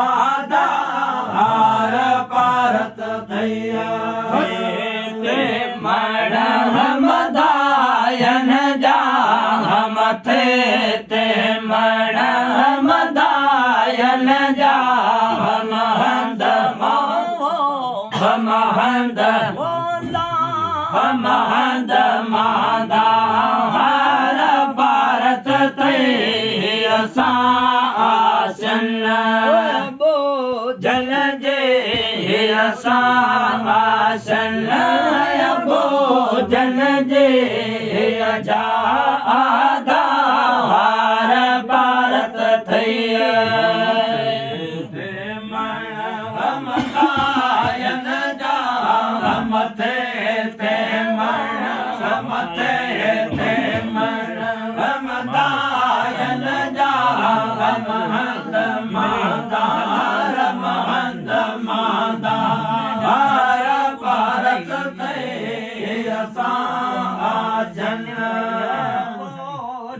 आधार पारत थैया मदायन जा मथे ते मदायन जा महंद महंद मादा हर भारत ते आसन भोजन जे आसन भोजन जे आधार भारत थैया मदायन जा मथे ते मथे ते मदायन जा महंद मादा महंद मादा हर भारत ते जन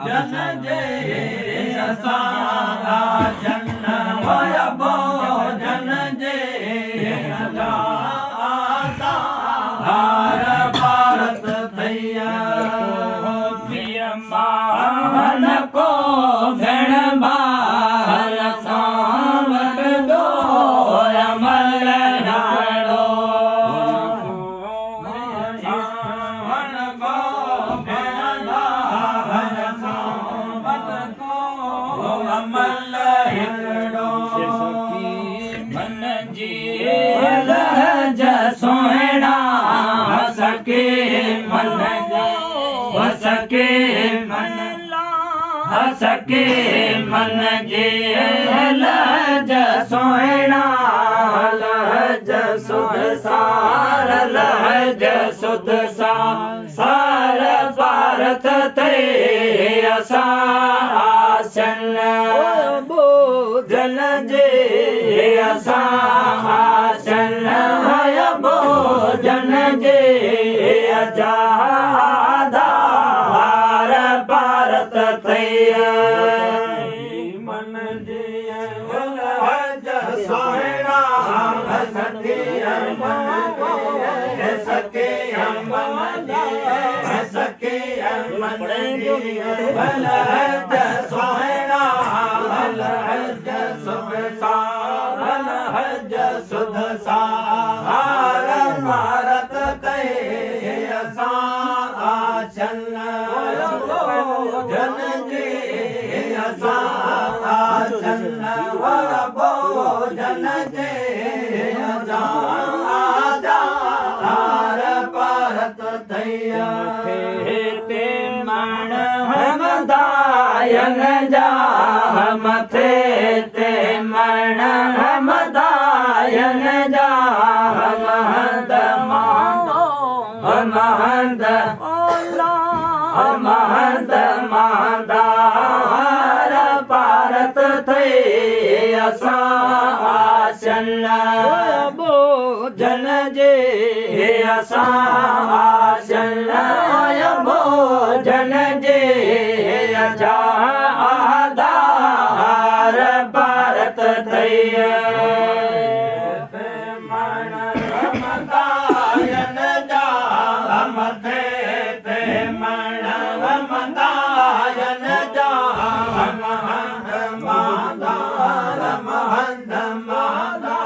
जन जे जन भोजन जे हर भारत थैया मान को भेण बाल सावट दो अमल नाड़ो मान को भेण बाल सावट को अमल हिड़ो मन जी लहज सोहना सके मन सके मन सके मन जे लहज सोहना लहज सुध सार लहज सुध सार भारत ते आसन भोजन जे आसन भोजन जे आधार भारत थैया मन जे लहज सोहना सके सके सके मन जे लहज सोहना लहज सुध सार लहज सुध सार भारत ते आसन भोजन जे आसन भोजन जे आधार भारत थैया ते मण मदायन जा मथे ते मण मदायन जा महंद महंद महंद मादा हर भारत थे आसन भोजन जे आसन भोजन जे आधार भारत थैया मदायन जा मथे ते मदायन जा महंद मादा महंद मादा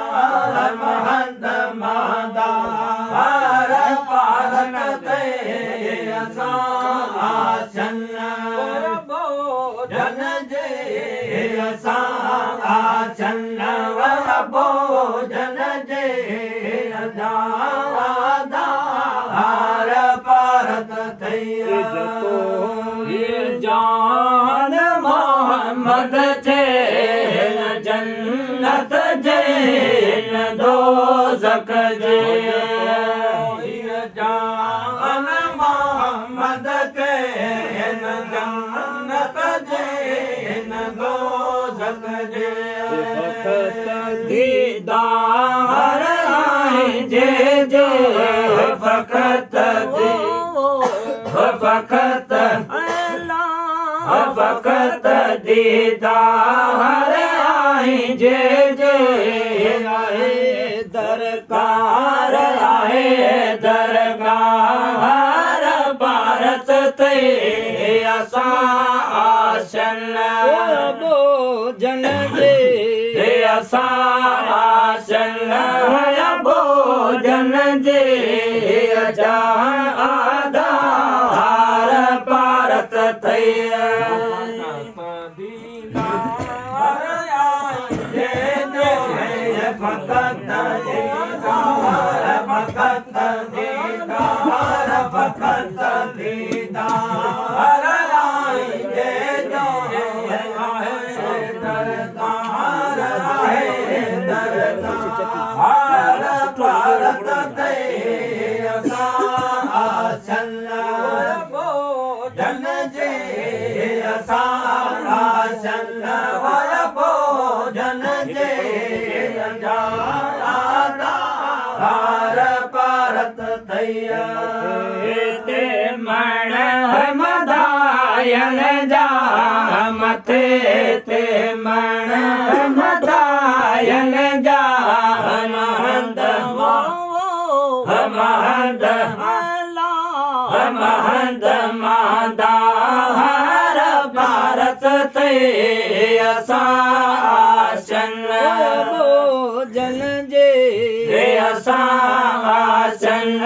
महंद मादा हर भारत ते आसन भोजन जे आसन भोजन जे आधार भारत थैया जान मोहम्मद जैन जन्नत जैन दोज़ख जैन जान मोहम्मद जैन जन्नत जैन दोज़ख जैन दीदार आए जे जे फकत फकत फकत दीदार आई जय जय आहे दरकार आहे दरकार भारत ते असा आशन भोजन जे असा आशन भोजन जे अजा आधार भारत ते भगत दीदार भगत दीदार भगत दीदार आई जय जय दरबार आहे दरबार भारत ते असा आसन भोजन जे असा आसन भोजन जे भारत तैया ते मण मदायन जा मथे ते मण मदायन जा महंद महंद महंद मादार भारत ते असा आसन भोजन जे असा आसन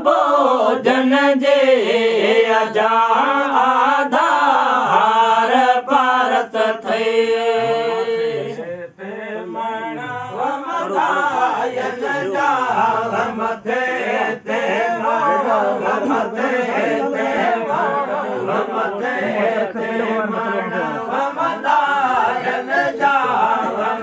भोजन जे अजा आधार भारत थे मदायन जा मथे ते मथे ते मथे ते मदायन जा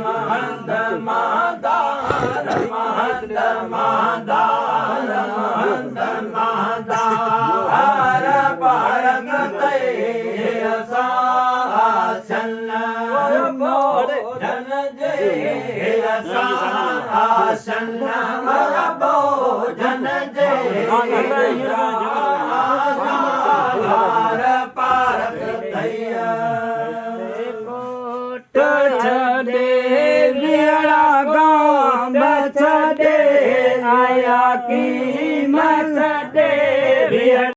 महंद मादार महंद मादार महंद मादार भारत ते असा आसन भोजन जे असा आसन भोजन जे भारत तैया